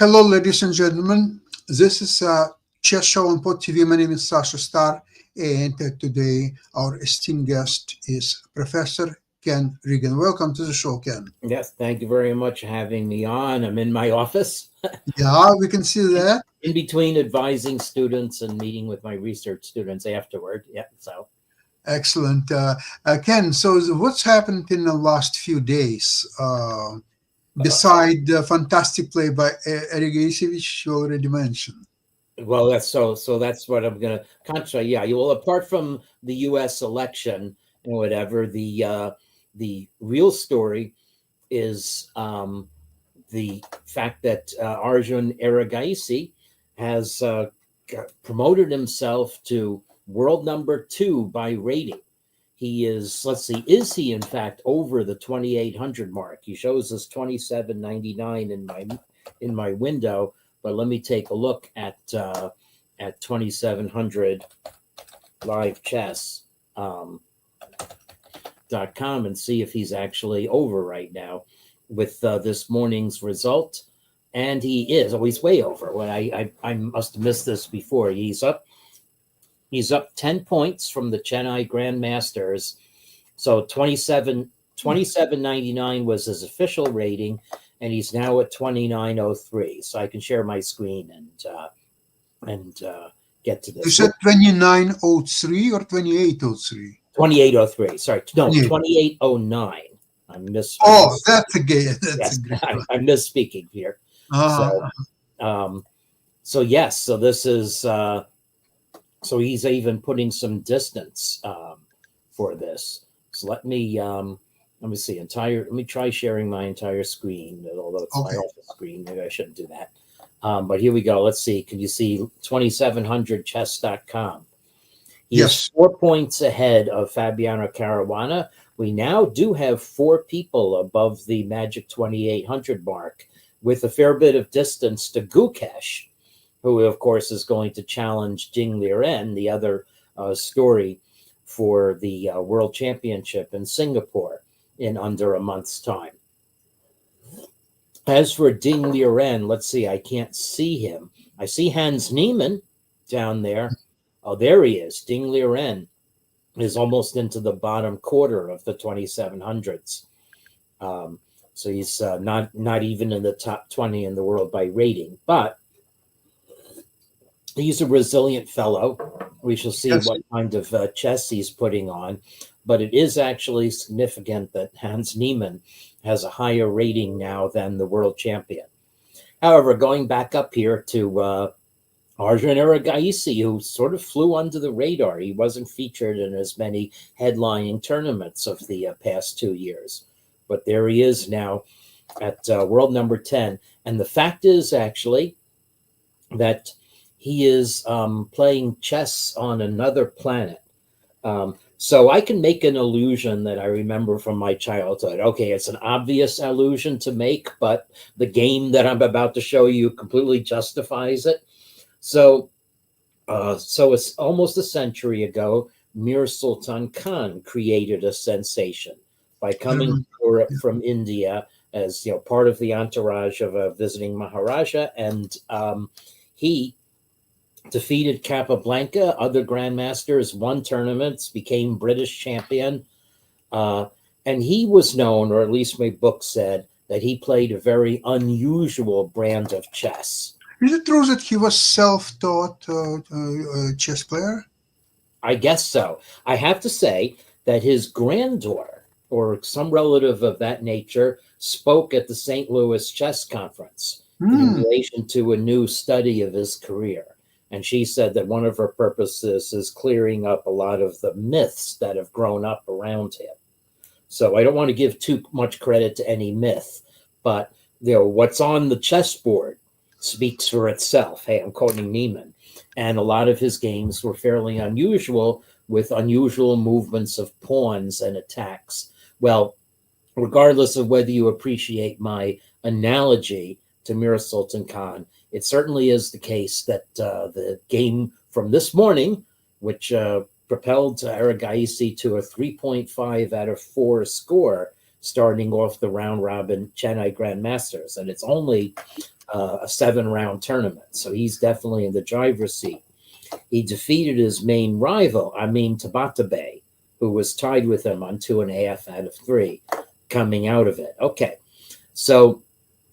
Hello, ladies and gentlemen. This is a chess show on Pod TV. My name is Sasha Star, and today our esteemed guest is Professor Ken Regan. Welcome to the show, Ken. Yes, thank you very much for having me on. I'm in my office Yeah, we can see that. in between advising students and meeting with my research students afterward. Yeah, so Excellent. Ken, so what's happened in the last few days? Beside the fantastic play by Eric Gasiewicz, you already mentioned. well, that's what I'm gonna concentrate. Yeah, you will. Apart from the U.S. election and whatever, the real story is the fact that Arjun Erigaisi has promoted himself to world number 2 by rating. He is, let's see, is he in fact over the 2,800 mark? He shows us 2,799 in my window, but let me take a look at 2,700 live chess. .com and see if he's actually over right now with this morning's result, and he is. Oh, he's way over. Well, I must have missed this before. He's up 10 points from the Chennai Grandmasters. So 2799 was his official rating, and he's now at 2903. So I can share my screen and get to this. You said 2903 or 2803? 2803. Sorry, no, Yeah. 2809. I miss. Oh, that's a gay. That's Yes, a good one. I'm misspeaking here. Uh-huh. So yes, so this is so he's even putting some distance for this. So let me see let me try sharing my entire screen, although it's Okay. my office screen. Maybe I shouldn't do that. But here we go. Let's see. Can you see 2700chess.com? He Yes. is 4 points ahead of Fabiano Caruana. We now do have 4 people above the magic 2,800 mark, with a fair bit of distance to Gukesh, who, of course, is going to challenge Jing Liren, the other story for the World Championship in Singapore in under a month's time. As for Ding Liren, let's see, I can't see him. I see Hans Niemann down there. Oh, there he is. Ding Liren is almost into the bottom quarter of the 2,700s. So he's not even in the top 20 in the world by rating, but he's a resilient fellow. We shall see Yes. what kind of chess he's putting on, but it is actually significant that Hans Niemann has a higher rating now than the world champion. However, going back up here to Arjun Erigaisi, who sort of flew under the radar. He wasn't featured in as many headlining tournaments of the past 2 years. But there he is now at world number 10. And the fact is actually that he is playing chess on another planet. So I can make an illusion that I remember from my childhood. Okay, it's an obvious illusion to make, but the game that I'm about to show you completely justifies it. So it's almost a century ago, Mir Sultan Khan created a sensation by coming from India as part of the entourage of a visiting Maharaja, and he defeated Capablanca, other grandmasters, won tournaments, became British champion, and he was known, or at least my book said, that he played a very unusual brand of chess. Is it true that he was self-taught chess player? I guess so. I have to say that his granddaughter, or some relative of that nature, spoke at the St. Louis Chess Conference in relation to a new study of his career. And she said that one of her purposes is clearing up a lot of the myths that have grown up around him. So I don't want to give too much credit to any myth, but what's on the chessboard speaks for itself. Hey, I'm quoting Niemann. And a lot of his games were fairly unusual, with unusual movements of pawns and attacks. Well, regardless of whether you appreciate my analogy to Mir Sultan Khan, it certainly is the case that the game from this morning, which propelled Erigaisi to a 3.5 out of 4 score, starting off the round robin Chennai Grandmasters, and it's only a 7-round tournament, so he's definitely in the driver's seat. He defeated his main rival, Amin Tabatabai, who was tied with him on 2.5 out of 3 coming out of it. Okay, so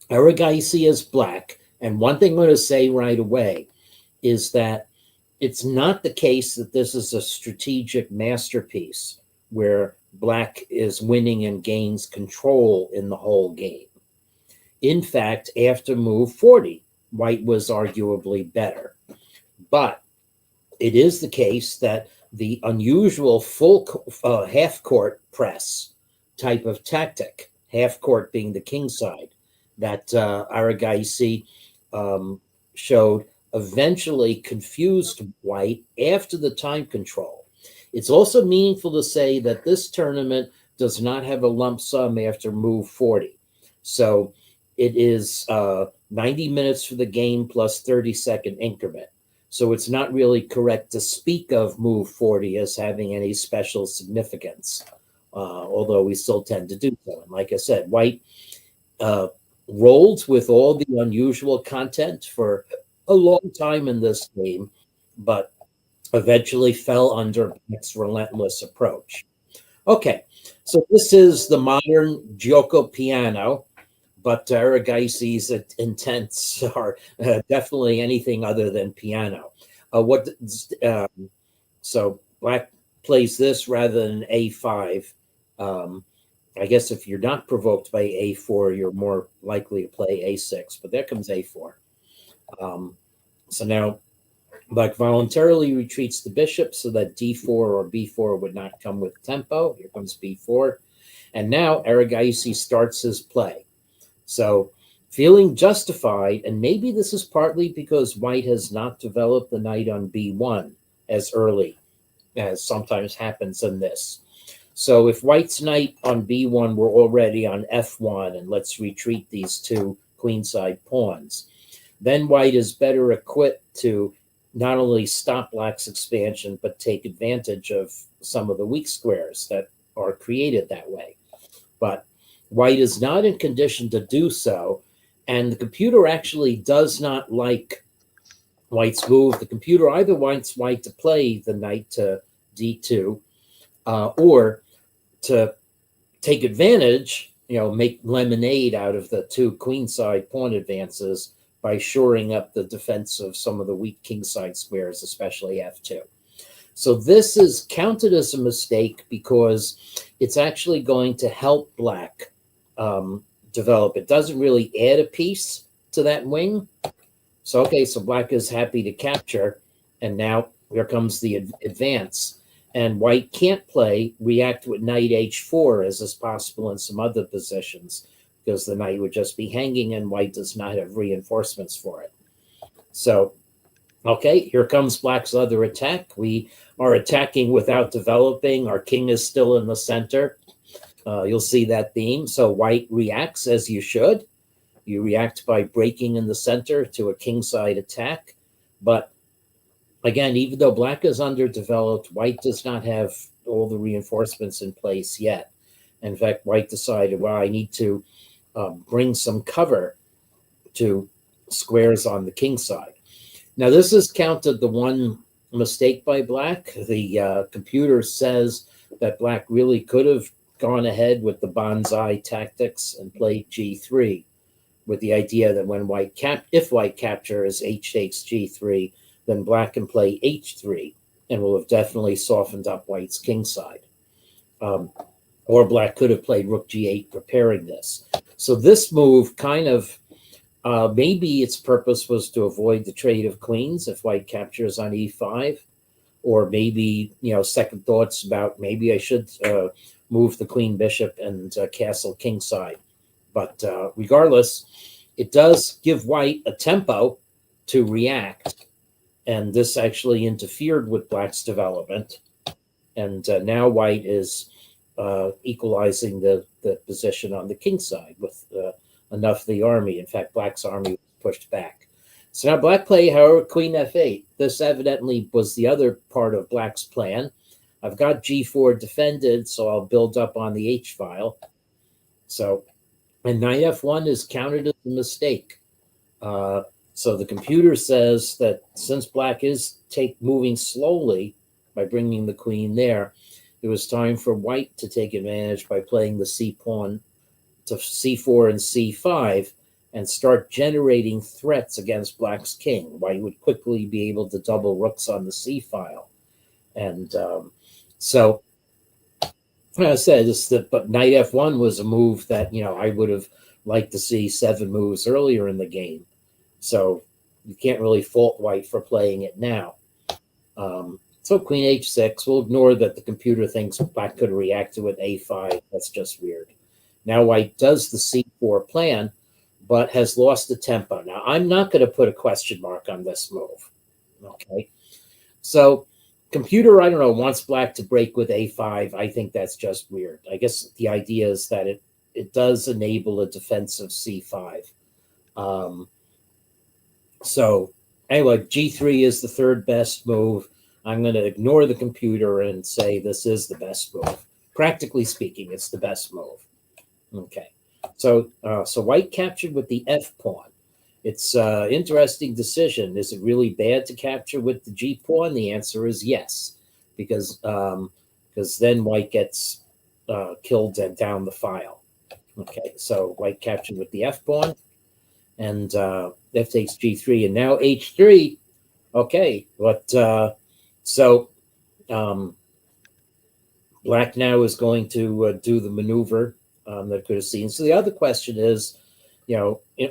Erigaisi is black, and one thing I'm going to say right away is that it's not the case that this is a strategic masterpiece where black is winning and gains control in the whole game. In fact, after move 40, white was arguably better. But it is the case that the unusual full half-court press type of tactic, half-court being the king side, that Erigaisi showed eventually confused white after the time control. It's also meaningful to say that this tournament does not have a lump sum after move 40. So it is 90 minutes for the game plus 30-second increment. So it's not really correct to speak of move 40 as having any special significance, although we still tend to do so. And like I said, white rolled with all the unusual content for a long time in this game, but eventually fell under black's relentless approach. Okay, so this is the modern Gioco piano, but Erigaisi's intents are definitely anything other than piano. So black plays this rather than A5. I guess if you're not provoked by A4, you're more likely to play A6, but there comes A4. So now black voluntarily retreats the bishop so that D4 or B4 would not come with tempo. Here comes B4. And now Erigaisi starts his play. So feeling justified, and maybe this is partly because white has not developed the knight on B1 as early as sometimes happens in this. So if white's knight on B1 were already on F1, and let's retreat these two queenside pawns, then white is better equipped to not only stop black's expansion, but take advantage of some of the weak squares that are created that way. But white is not in condition to do so, and the computer actually does not like white's move. The computer either wants white to play the knight to D2, or to take advantage, make lemonade out of the two queenside pawn advances by shoring up the defense of some of the weak kingside squares, especially F2. So this is counted as a mistake because it's actually going to help black develop. It doesn't really add a piece to that wing. So, okay, so black is happy to capture, and now here comes the advance. And white can't play react with knight H4 as is possible in some other positions, because the knight would just be hanging and white does not have reinforcements for it. So, okay, here comes black's other attack. We are attacking without developing. Our king is still in the center. You'll see that theme. So white reacts as you should. You react by breaking in the center to a kingside attack. But again, even though black is underdeveloped, white does not have all the reinforcements in place yet. In fact, white decided, well, I need to bring some cover to squares on the king side. Now, this is counted the one mistake by black. The computer says that black really could have gone ahead with the bonsai tactics and played G3 with the idea that when if white captures H takes G3, then black can play H3 and will have definitely softened up white's king side. Or black could have played rook G8 preparing this. So this move kind of, maybe its purpose was to avoid the trade of queens if white captures on E5, or maybe, second thoughts about maybe I should move the queen bishop and castle king side. But regardless, it does give white a tempo to react. And this actually interfered with black's development. And now white is equalizing the position on the king side with enough of the army. In fact, black's army was pushed back. So now black play, however, queen F8. This evidently was the other part of black's plan. I've got G4 defended, so I'll build up on the H file. So, and knight f1 is counted as a mistake. So the computer says that since black is moving slowly by bringing the queen there, it was time for white to take advantage by playing the c pawn to c4 and c5 and start generating threats against black's king. White would quickly be able to double rooks on the c file. And so, as I said, but knight f1 was a move that, I would have liked to see 7 moves earlier in the game. So you can't really fault white for playing it now. So queen h6, we'll ignore that the computer thinks black could react to it a5. That's just weird. Now white does the c4 plan, but has lost the tempo. Now, I'm not going to put a question mark on this move. Okay. So computer, I don't know, wants black to break with a5. I think that's just weird. I guess the idea is that it does enable a defensive c5. So anyway, g3 is the third best move. I'm going to ignore the computer and say this is the best move. Practically speaking, it's the best move. Okay. So white captured with the f pawn. It's an interesting decision. Is it really bad to capture with the g pawn? The answer is yes, because then white gets killed and down the file. Okay, so white captured with the f pawn, and f takes g3, and now h3. Okay, but black now is going to do the maneuver that could have seen. So the other question is,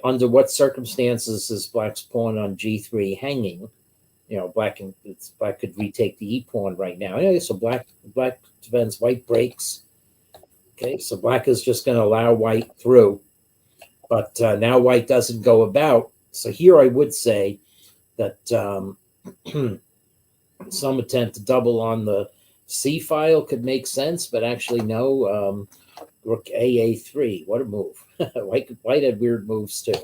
under what circumstances is black's pawn on g3 hanging? Black could retake the e pawn right now. Okay, so black defends, white breaks. Okay, so black is just going to allow white through, but now white doesn't go about. So here I would say that some attempt to double on the c file could make sense, but actually no. Rook a3, what a move. White had weird moves too.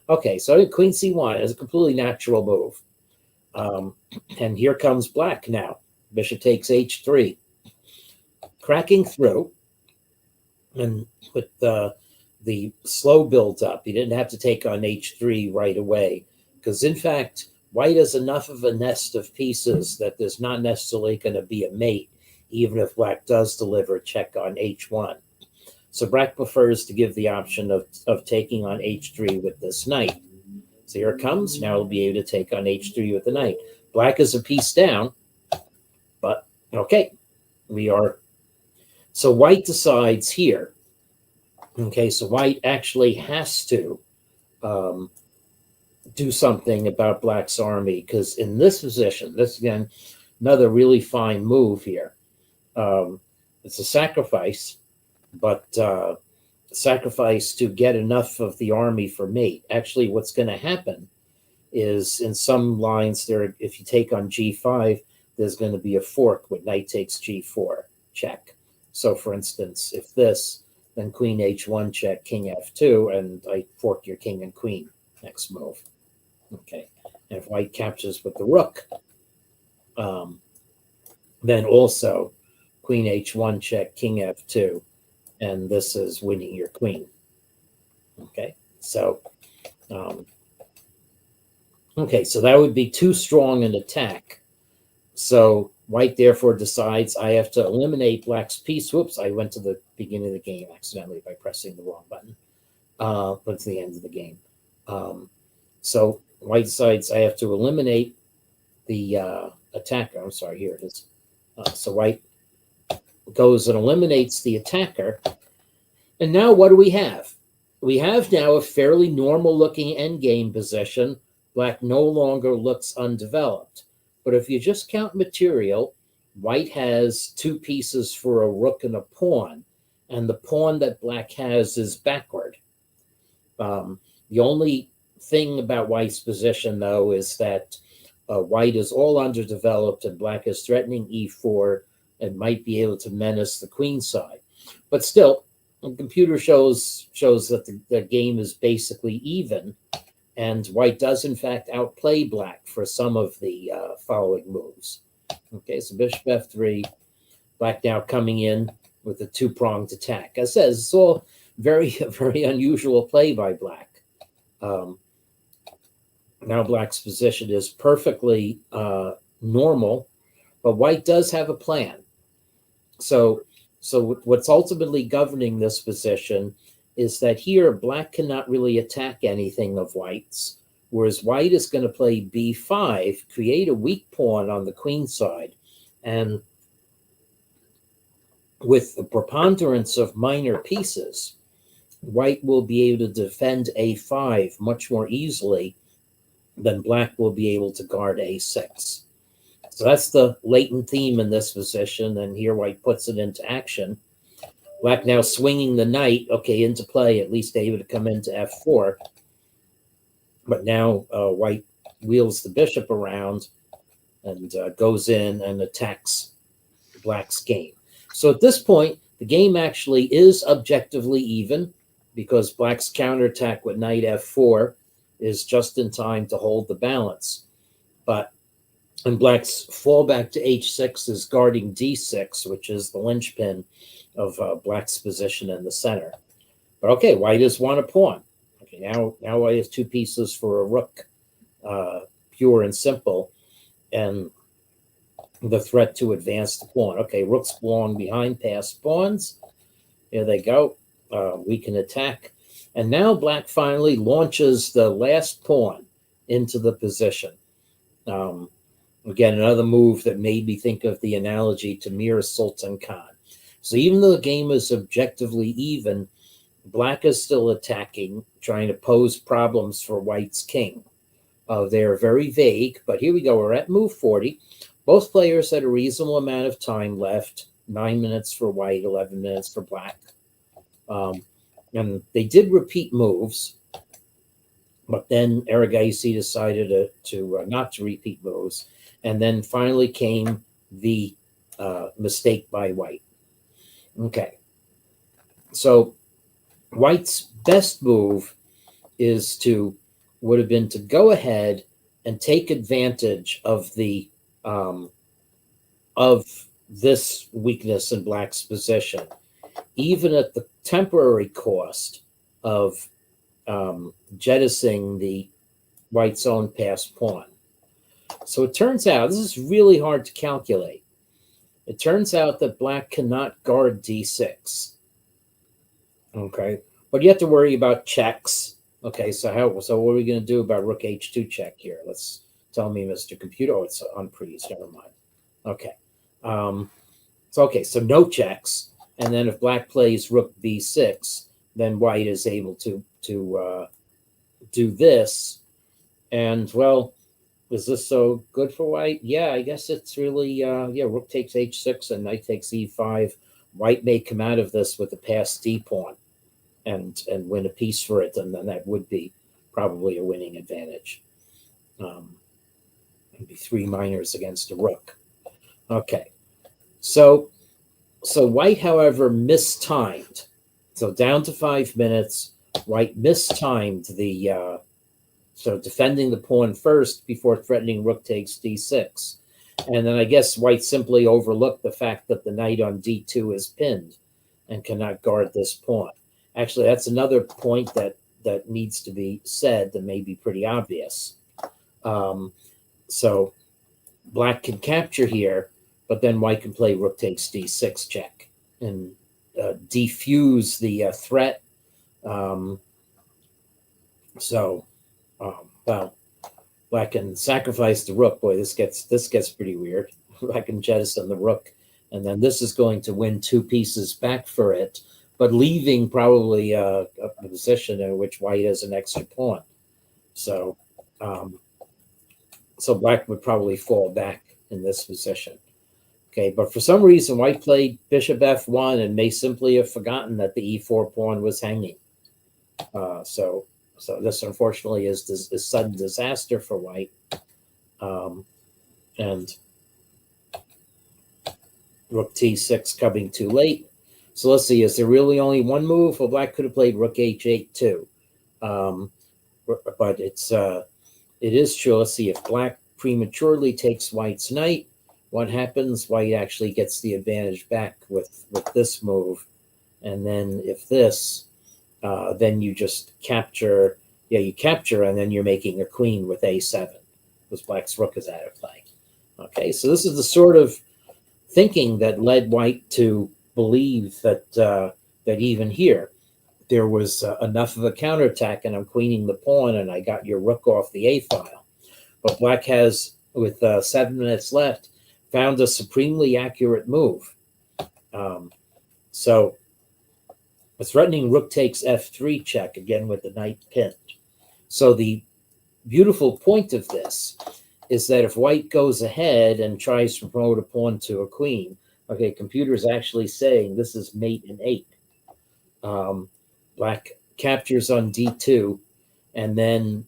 Okay, so queen c1 is a completely natural move. And here comes black now. Bishop takes h3. Cracking through, and with the slow build up, he didn't have to take on h3 right away, because in fact, white has enough of a nest of pieces that there's not necessarily going to be a mate, even if black does deliver a check on h1. So black prefers to give the option of taking on h3 with this knight. So here it comes. Now we'll be able to take on h3 with the knight. Black is a piece down, but okay, we are. So white decides here. Okay, so white actually has to do something about black's army, because in this position, this again, another really fine move here. It's a sacrifice, but sacrifice to get enough of the army for mate. Actually, what's going to happen is in some lines there, if you take on g5, there's going to be a fork with knight takes g4 check. So for instance, if this, then queen h1 check, king f2, and I fork your king and queen next move. Okay, and if white captures with the rook, then also queen h1 check, king f2, and this is winning your queen. Okay, so so that would be too strong an attack. So white therefore decides I have to eliminate black's piece. Whoops, I went to the beginning of the game accidentally by pressing the wrong button. But it's the end of the game. So white decides I have to eliminate the attacker. I'm sorry, here it is. So white goes and eliminates the attacker. And now what do we have? We have now a fairly normal looking endgame position. Black no longer looks undeveloped. But if you just count material, white has 2 pieces for a rook and a pawn, and the pawn that black has is backward. The only thing about white's position, though, is that white is all underdeveloped and black is threatening e4 and might be able to menace the queen side. But still, the computer shows that the game is basically even, and white does in fact outplay black for some of the following moves. Okay, so bishop f3, black now coming in with a 2-pronged attack. As I said, it's all very unusual play by black. Now black's position is perfectly normal, but white does have a plan. So what's ultimately governing this position is that here black cannot really attack anything of white's, whereas white is going to play b5, create a weak pawn on the queen side, and with the preponderance of minor pieces, white will be able to defend a5 much more easily than black will be able to guard a6. So that's the latent theme in this position, and here white puts it into action. Black now swinging the knight, okay, into play, at least able to come into f4. But now white wheels the bishop around and goes in and attacks black's game. So at this point, the game actually is objectively even because black's counterattack with knight f4 is just in time to hold the balance. And black's fallback to h6 is guarding d6, which is the linchpin of black's position in the center. But okay, white has won a pawn. Okay, now white has two pieces for a rook, pure and simple, and the threat to advance the pawn. Okay, rooks belong behind passed pawns. Here they go. We can attack. And now black finally launches the last pawn into the position. Again, another move that made me think of the analogy to Mir Sultan Khan. So even though the game is objectively even, black is still attacking, trying to pose problems for white's king. They're very vague, but here we go. We're at move 40. Both players had a reasonable amount of time left, 9 minutes for white, 11 minutes for black. And they did repeat moves, but then Erigaisi decided to not to repeat moves. And then finally came the mistake by white. Okay. So white's best move would have been to go ahead and take advantage of the of this weakness in black's position, even at the temporary cost of jettisoning the white's own passed pawn. So it turns out, this is really hard to calculate. It turns out that black cannot guard d6. Okay, but you have to worry about checks. Okay, so what are we going to do about rook h2 check here? Let's tell me, Mr. Computer. Oh, it's unpleased. Never mind. Okay. So no checks. And then if black plays rook b6, then white is able to do this. And, well, is this so good for white? Yeah, I guess it's really, rook takes h6 and knight takes e5. White may come out of this with a passed d pawn and win a piece for it, and then that would be probably a winning advantage. It'd be 3 minors against a rook. Okay, so white, however, mistimed. So down to 5 minutes, white mistimed the so defending the pawn first before threatening rook takes d6. And then I guess white simply overlooked the fact that the knight on d2 is pinned and cannot guard this pawn. Actually, that's another point that needs to be said that may be pretty obvious. So black can capture here, but then white can play rook takes d6 check and defuse the threat. Well, black can sacrifice the rook. Boy, this gets pretty weird. Black can jettison the rook, and then this is going to win 2 pieces back for it, but leaving probably a position in which white has an extra pawn. So black would probably fall back in this position. Okay, but for some reason, white played bishop f1 and may simply have forgotten that the e4 pawn was hanging. So this, unfortunately, is sudden disaster for white. And rook t6 coming too late. So let's see, is there really only one move? Well, black could have played rook h8 too. But it is true. Let's see, if black prematurely takes white's knight, what happens? White actually gets the advantage back with this move. And then if this, then you just capture. Yeah, you capture, and then you're making a queen with a7, because black's rook is out of play. Okay, so this is the sort of thinking that led white to believe that that even here there was enough of a counterattack, and I'm queening the pawn, and I got your rook off the a file. But black has, with 7 minutes left, found a supremely accurate move. So a threatening rook takes f3 check, again with the knight pinned. So the beautiful point of this is that if white goes ahead and tries to promote a pawn to a queen, okay, computer's actually saying this is mate in 8. Black captures on d2, and then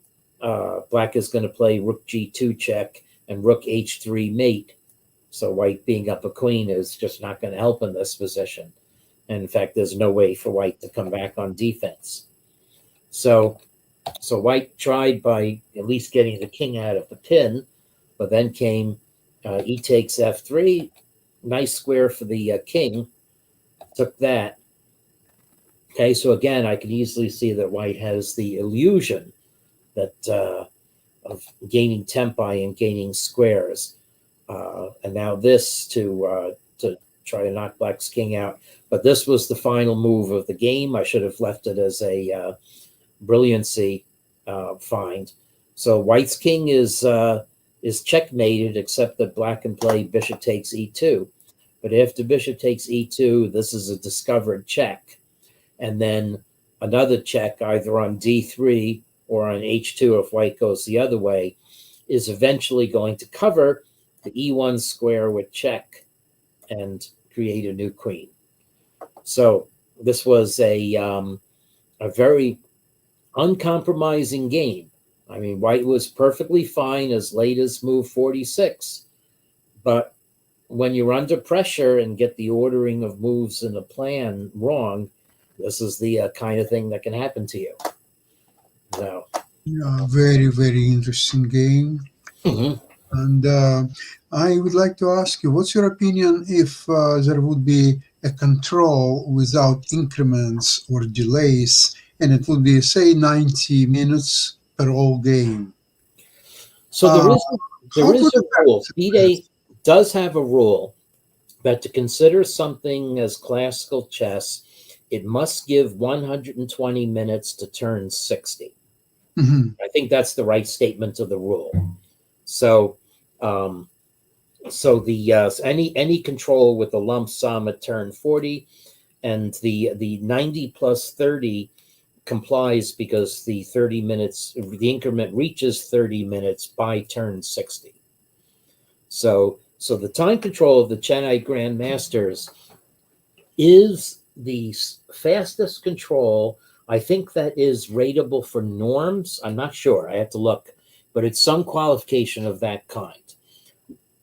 black is going to play rook g2 check and rook h3 mate. So white being up a queen is just not going to help in this position. And in fact, there's no way for white to come back on defense. So white tried by at least getting the king out of the pin, but then came e takes f3, nice square for the king, took that. Okay, so again, I can easily see that white has the illusion that of gaining tempi and gaining squares, and now this to try to knock black's king out. But this was the final move of the game. I should have left it as a brilliancy find. So white's king is checkmated, except that black can play bishop takes e2. But after bishop takes e2, this is a discovered check. And then another check either on d3 or on h2 if white goes the other way is eventually going to cover the e1 square with check and create a new queen. So this was a very uncompromising game. I mean, white was perfectly fine as late as move 46. But when you're under pressure and get the ordering of moves in a plan wrong, this is the kind of thing that can happen to you. So, Yeah, very, very interesting game. mhm. And I would like to ask you, what's your opinion if there would be a control without increments or delays, and it would be, say, 90 minutes per all game? So How there is would a it rule. affect FIDE does have a rule that to consider something as classical chess, it must give 120 minutes to turn 60. Mhm. I think that's the right statement of the rule. So, so the any control with a lump sum at turn 40, and the 90 plus 30 complies because the 30 minutes, the increment reaches 30 minutes by turn 60. So the time control of the Chennai Grandmasters is the fastest control. I think that is rateable for norms. I'm not sure. I have to look, but it's some qualification of that kind.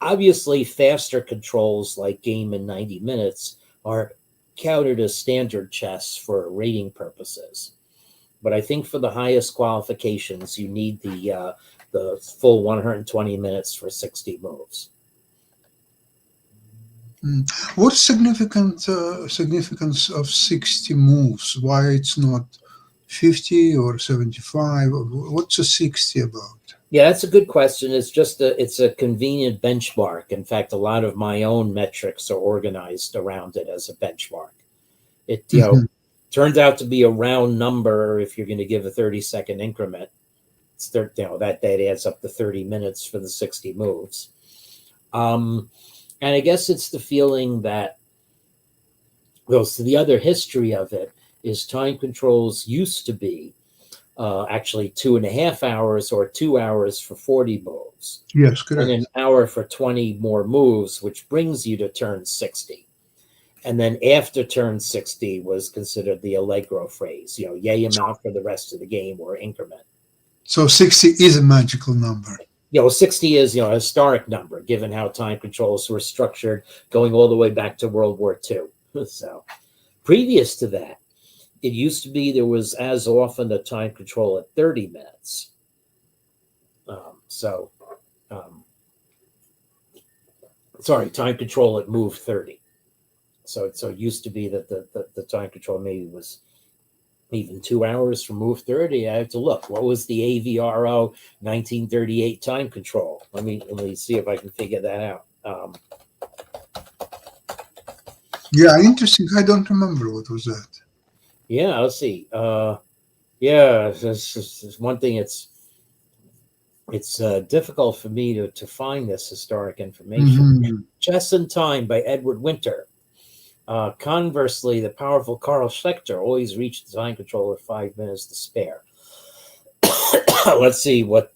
Obviously, faster controls like game in 90 minutes are counted as standard chess for rating purposes. But I think for the highest qualifications, you need the full 120 minutes for 60 moves. What's significance of 60 moves? Why it's not 50 or 75? What's a 60 about? Yeah, that's a good question. It's a convenient benchmark. In fact, a lot of my own metrics are organized around it as a benchmark. It turns out to be a round number if you're going to give a 30-second increment. It's that adds up to 30 minutes for the 60 moves. And I guess it's the feeling that, well, so the other history of it is time controls used to be actually 2.5 hours or 2 hours for 40 moves. Yes, correct. And an hour for 20 more moves, which brings you to turn 60. And then after turn 60 was considered the Allegro phrase, yay amount for the rest of the game or increment. So 60 is a magical number. 60 is, a historic number, given how time controls were structured going all the way back to World War II. So previous to that, it used to be there was as often a time control at 30 minutes. Time control at move 30. So it used to be that the time control maybe was even 2 hours from move 30. I have to look. What was the AVRO 1938 time control? Let me see if I can figure that out. Yeah, interesting. I don't remember what was that. Yeah, let's see. Yeah, this one thing. It's difficult for me to find this historic information. Mhm. Chess in Time by Edward Winter. Conversely, the powerful Carl Schlechter always reached the time control with 5 minutes to spare. Let's see what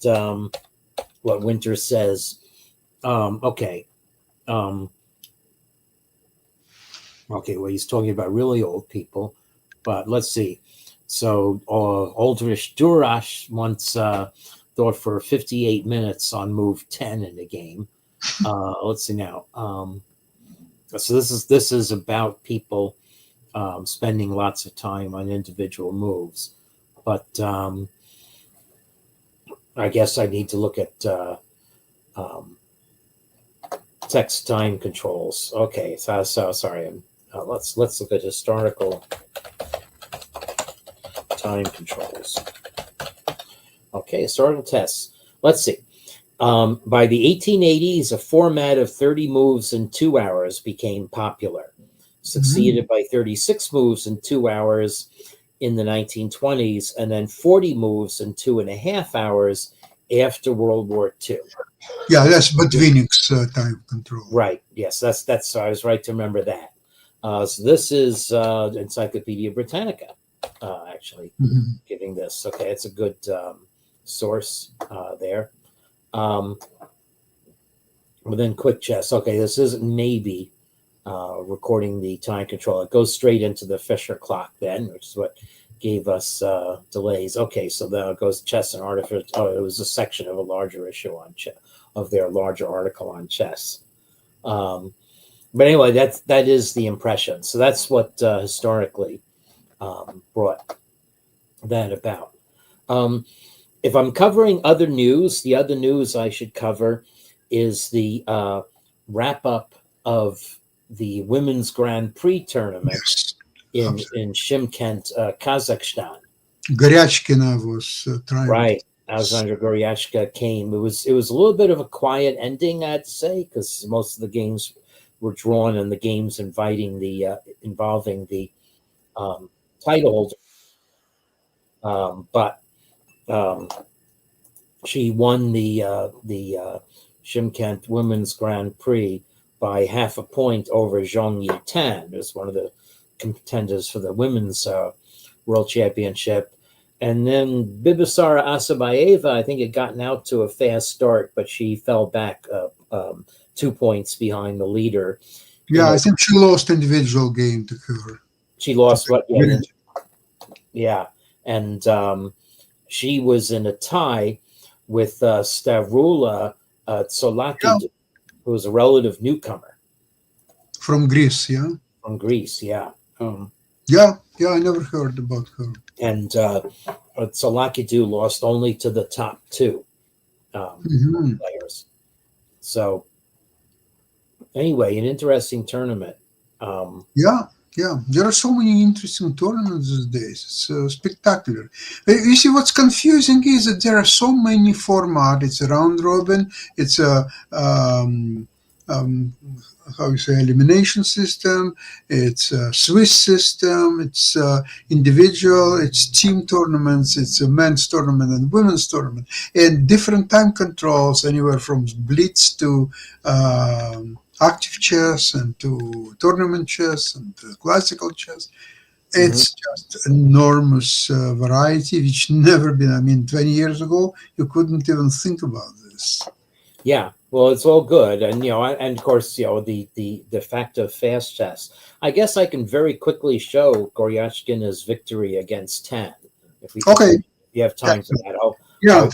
Winter says. Okay. Okay, well, he's talking about really old people, but let's see. So, Aldrich Durash once thought for 58 minutes on move 10 in the game. Let's see now. So this is about people spending lots of time on individual moves, but I guess I need to look at text time controls. Okay, so sorry. Let's look at historical time controls. Okay, historical tests. Let's see. By the 1880s, a format of 30 moves in 2 hours became popular, succeeded by 36 moves in 2 hours in the 1920s, and then 40 moves in 2.5 hours after World War II. Yeah, that's Botvinnik's time control. Right. Yes, that's. I was right to remember that. So this is Encyclopedia Britannica, actually giving this. Okay, it's a good source there. Within Quick Chess. Okay, this isn't maybe recording the time control. It goes straight into the Fisher clock then, which is what gave us delays. Okay, so then it goes chess and artificial. Oh, it was a section of a larger issue on chess, of their larger article on chess. But anyway, that is the impression. So that's what historically brought that about. If I'm covering other news, the other news I should cover is the wrap up of the Women's Grand Prix tournament in Shymkent, Kazakhstan. Goryachkina was trying. Right. Alexandra Goryachka came. It was a little bit of a quiet ending, I'd say, because most of the games were drawn and the games involving the title holder. But she won the Shymkent Women's Grand Prix by half a point over Zhong Yitan, who's one of the contenders for the women's world championship. And then Bibisara Asabayeva, I think, had gotten out to a fast start, but she fell back 2 points behind the leader. Yeah, I think she lost individual game to her. She lost what? Yeah. And she was in a tie with Stavrula Tsolaki, who was a relative newcomer. From Greece, yeah? From Greece, yeah. Yeah, I never heard about her. And Tsolaki lost only to the top two players. So anyway, an interesting tournament. Yeah. There are so many interesting tournaments these days. It's spectacular. You see, what's confusing is that there are so many formats. It's a round robin. It's a elimination system. It's a Swiss system. It's individual. It's team tournaments. It's a men's tournament and women's tournament, and different time controls, anywhere from blitz to active chess and to tournament chess and classical chess. It's just enormous variety, which never been. 20 years ago, you couldn't even think about this. Yeah, well, it's all good, and and of course, the fact of fast chess. I guess I can very quickly show Goryachkina's victory against Tan. If you have time for that,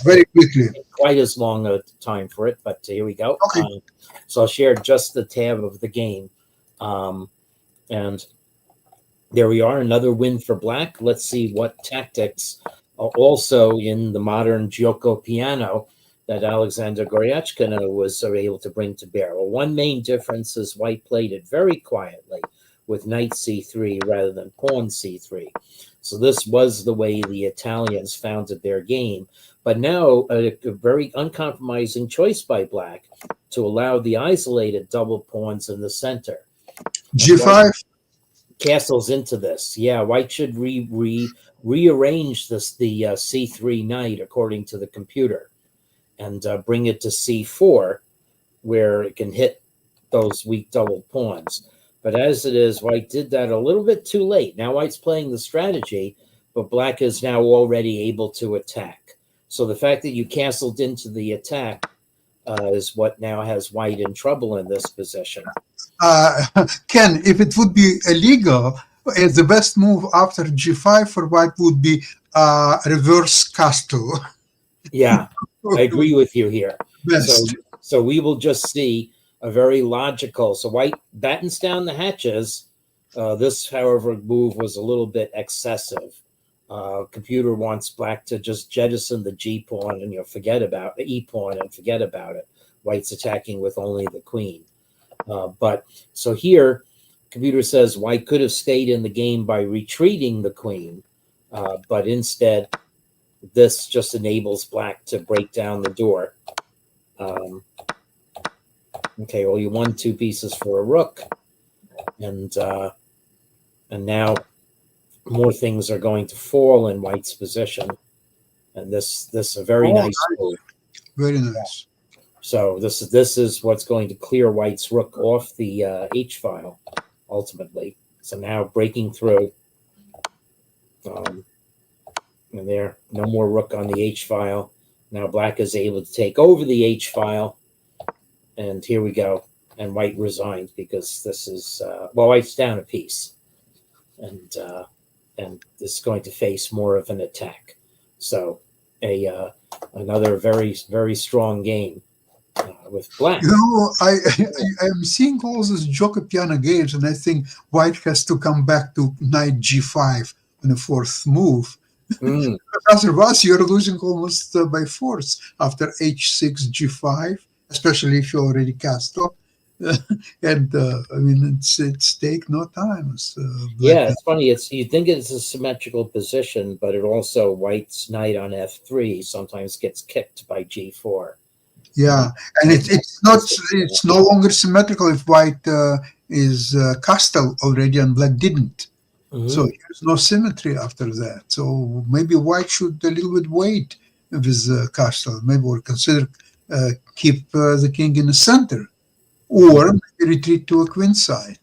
very quickly. Quite as long a time for it, but here we go. Okay. So I'll share just the tab of the game, and there we are, another win for Black. Let's see what tactics are also in the modern Giuoco piano that Alexander Goryachkina was able to bring to bear. Well, one main difference is White played it very quietly with knight c3 rather than pawn c3. So this was the way the Italians founded their game. But now a very uncompromising choice by black to allow the isolated double pawns in the center. G5. Castles into this. Yeah, white should rearrange the c3 knight according to the computer and bring it to c4 where it can hit those weak double pawns. But as it is, white did that a little bit too late. Now white's playing the strategy, but black is now already able to attack. So the fact that you castled into the attack is what now has white in trouble in this position. Ken, if it would be illegal, the best move after G5 for white would be reverse castle. Yeah, I agree with you here. Best. So we will just see a very logical. So white battens down the hatches. This, however, move was a little bit excessive. Computer wants black to just jettison the G pawn and forget about the E pawn and forget about it. White's attacking with only the queen. But so here, computer says white could have stayed in the game by retreating the queen, but instead, this just enables black to break down the door. Okay, well, you won 2 pieces for a rook, and now more things are going to fall in white's position, and this a very nice move. Very nice. So this is what's going to clear white's rook off the H file ultimately. So now breaking through, and there, no more rook on the H file. Now black is able to take over the H file, and here we go. And white resigns because this is well, white's down a piece, and this is going to face more of an attack. So another very, very strong game with black. I'm seeing all these Giocopiano games, and I think white has to come back to knight G5 on the 4th move. Otherwise, you're losing almost by force after H6 G5, especially if you already castle. And I mean, it's take no time. Yeah, it's funny. You think it's a symmetrical position, but it also white's knight on F3 sometimes gets kicked by G4. Yeah, and it's no longer symmetrical if white is castle already and black didn't. So there's no symmetry after that. So maybe white should a little bit wait with castle, maybe, or consider keep the king in the center. Or maybe retreat to a queen side,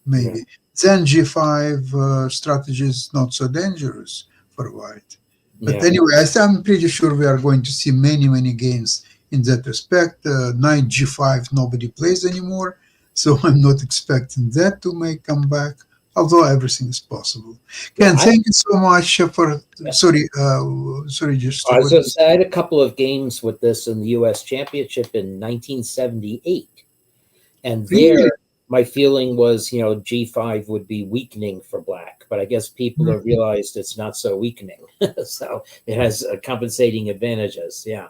maybe. Then G5 strategy is not so dangerous for white. But anyway, I'm pretty sure we are going to see many, many games in that respect. Knight G5 nobody plays anymore, so I'm not expecting that to make comeback, although everything is possible. Ken, thank you so much for... Sorry, just... I had a couple of games with this in the U.S. Championship in 1978. And there, my feeling was, G5 would be weakening for black. But I guess people have realized it's not so weakening. So it has compensating advantages. Yeah.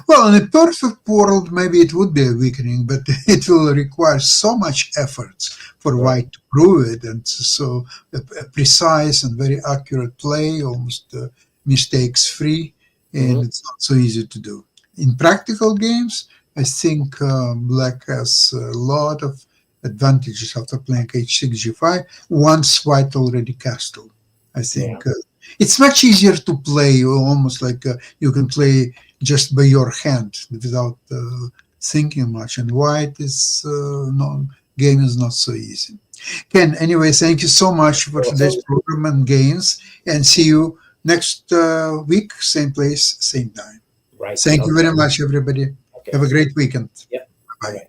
Well, in a perfect world, maybe it would be a weakening, but it will require so much effort for white to prove it. And so a precise and very accurate play, almost mistakes-free. And it's not so easy to do. In practical games, I think black has a lot of advantages after playing H6, G5, once white already castled. I think it's much easier to play, almost like you can play just by your hand without thinking much. And white is, game is not so easy. Ken, anyway, thank you so much for today's program and games, and see you next week, same place, same time. Right. Thank you very much, everybody. Have a great weekend. Yep. Bye.